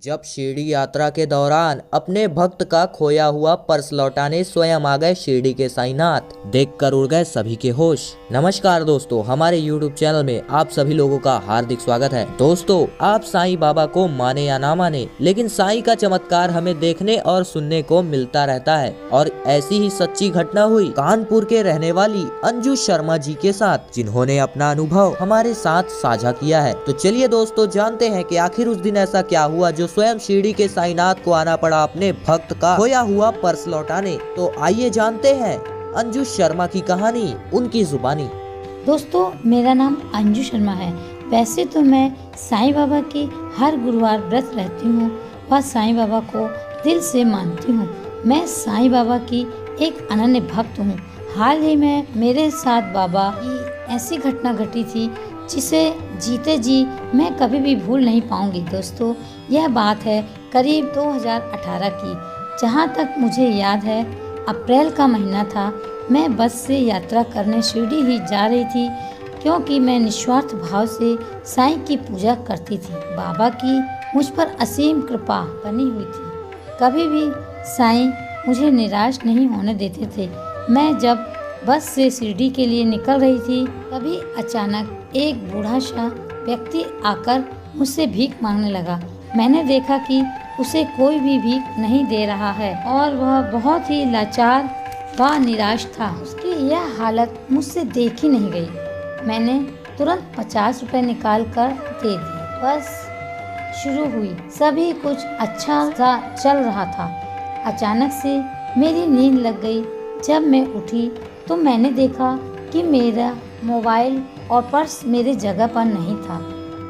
जब शिरडी यात्रा के दौरान अपने भक्त का खोया हुआ पर्स लौटाने स्वयं आ गए शिरडी के साईनाथ, देखकर उड़ गए सभी के होश। नमस्कार दोस्तों, हमारे YouTube चैनल में आप सभी लोगों का हार्दिक स्वागत है। दोस्तों, आप साईं बाबा को माने या ना माने, लेकिन साईं का चमत्कार हमें देखने और सुनने को मिलता रहता है। और ऐसी ही सच्ची घटना हुई कानपुर के रहने वाली अंजू शर्मा जी के साथ, जिन्होंने अपना अनुभव हमारे साथ साझा किया है। तो चलिए दोस्तों, जानते हैं कि आखिर उस दिन ऐसा क्या हुआ जो स्वयं शिरडी के साईनाथ को आना पड़ा अपने भक्त का खोया हुआ पर्स लौटाने। तो आइए जानते हैं अंजू शर्मा की कहानी उनकी जुबानी। दोस्तों, मेरा नाम अंजू शर्मा है। वैसे तो मैं साईं बाबा की हर गुरुवार व्रत रहती हूँ व साईं बाबा को दिल से मानती हूँ। मैं साईं बाबा की एक अनन्य भक्त हूँ। हाल ही में मेरे साथ बाबा की ऐसी घटना घटी थी जिसे जीते जी मैं कभी भी भूल नहीं पाऊंगी। दोस्तों, यह बात है करीब 2018 की। जहाँ तक मुझे याद है, अप्रैल का महीना था। मैं बस से यात्रा करने शिरडी ही जा रही थी, क्योंकि मैं निस्वार्थ भाव से साईं की पूजा करती थी। बाबा की मुझ पर असीम कृपा बनी हुई थी। कभी भी साईं मुझे निराश नहीं होने देते थे। मैं जब बस से शिरडी के लिए निकल रही थी, तभी अचानक एक बूढ़ा सा व्यक्ति आकर मुझसे भीख मांगने लगा। मैंने देखा कि उसे कोई भी भीख नहीं दे रहा है और वह बहुत ही लाचार व निराश था। उसकी यह हालत मुझसे देखी नहीं गई। मैंने तुरंत 50 रुपए निकाल कर दे दिए। बस शुरू हुई। सभी कुछ अच्छा सा चल रहा था। अचानक से मेरी नींद लग गई। जब मैं उठी तो मैंने देखा कि मेरा मोबाइल और पर्स मेरे जगह पर नहीं था।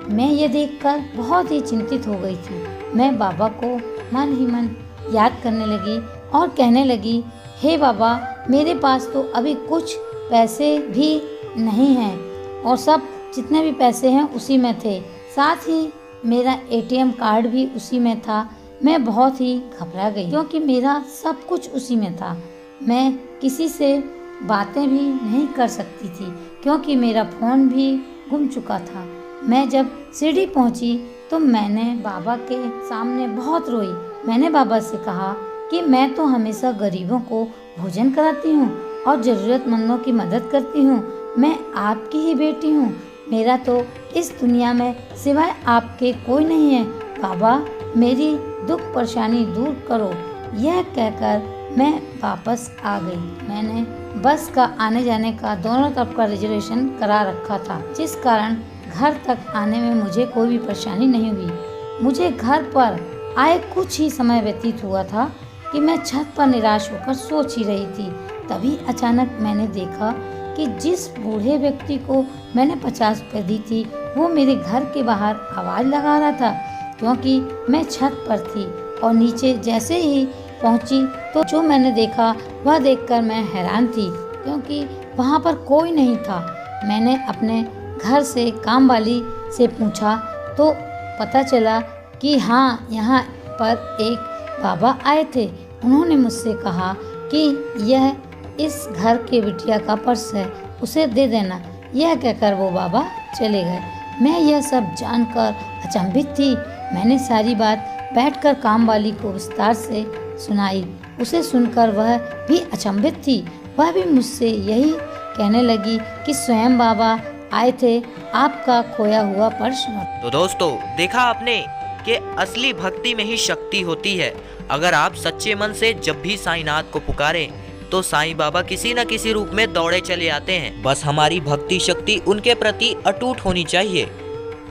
मैं ये देखकर बहुत ही चिंतित हो गई थी। मैं बाबा को मन ही मन याद करने लगी और कहने लगी, हे बाबा, मेरे पास तो अभी कुछ पैसे भी नहीं हैं और सब जितने भी पैसे हैं उसी में थे। साथ ही मेरा ATM कार्ड भी उसी में था। मैं बहुत ही घबरा गई, क्योंकि मेरा सब कुछ उसी में था। मैं किसी से बातें भी नहीं कर सकती थी, क्योंकि मेरा फ़ोन भी गुम चुका था। मैं जब शिरडी पहुंची तो मैंने बाबा के सामने बहुत रोई। मैंने बाबा से कहा कि मैं तो हमेशा गरीबों को भोजन कराती हूँ और ज़रूरतमंदों की मदद करती हूँ। मैं आपकी ही बेटी हूँ। मेरा तो इस दुनिया में सिवाय आपके कोई नहीं है। बाबा, मेरी दुख परेशानी दूर करो। यह कहकर मैं वापस आ गई। मैंने बस का आने जाने का दोनों तरफ का रिजर्वेशन करा रखा था, जिस कारण घर तक आने में मुझे कोई भी परेशानी नहीं हुई। मुझे घर पर आए कुछ ही समय व्यतीत हुआ था कि मैं छत पर निराश होकर सोच ही रही थी। तभी अचानक मैंने देखा कि जिस बूढ़े व्यक्ति को मैंने 50 रुपये दी थी, वो मेरे घर के बाहर आवाज़ लगा रहा था, क्योंकि मैं छत पर थी। और नीचे जैसे ही पहुंची तो जो मैंने देखा वह देखकर मैं हैरान थी, क्योंकि वहां पर कोई नहीं था। मैंने अपने घर से काम वाली से पूछा तो पता चला कि हाँ, यहाँ पर एक बाबा आए थे। उन्होंने मुझसे कहा कि यह इस घर के बिटिया का पर्स है, उसे दे देना। यह कहकर वो बाबा चले गए। मैं यह सब जानकर अचंभित थी। मैंने सारी बात बैठकर काम वाली को विस्तार से सुनाई। उसे सुनकर वह भी अचंभित थी। वह भी मुझसे यही कहने लगी कि स्वयं बाबा आए थे आपका खोया हुआ पर्स। तो दोस्तों, देखा आपने कि असली भक्ति में ही शक्ति होती है। अगर आप सच्चे मन से जब भी साईनाथ को पुकारें तो साईं बाबा किसी न किसी रूप में दौड़े चले आते हैं। बस हमारी भक्ति शक्ति उनके प्रति अटूट होनी चाहिए।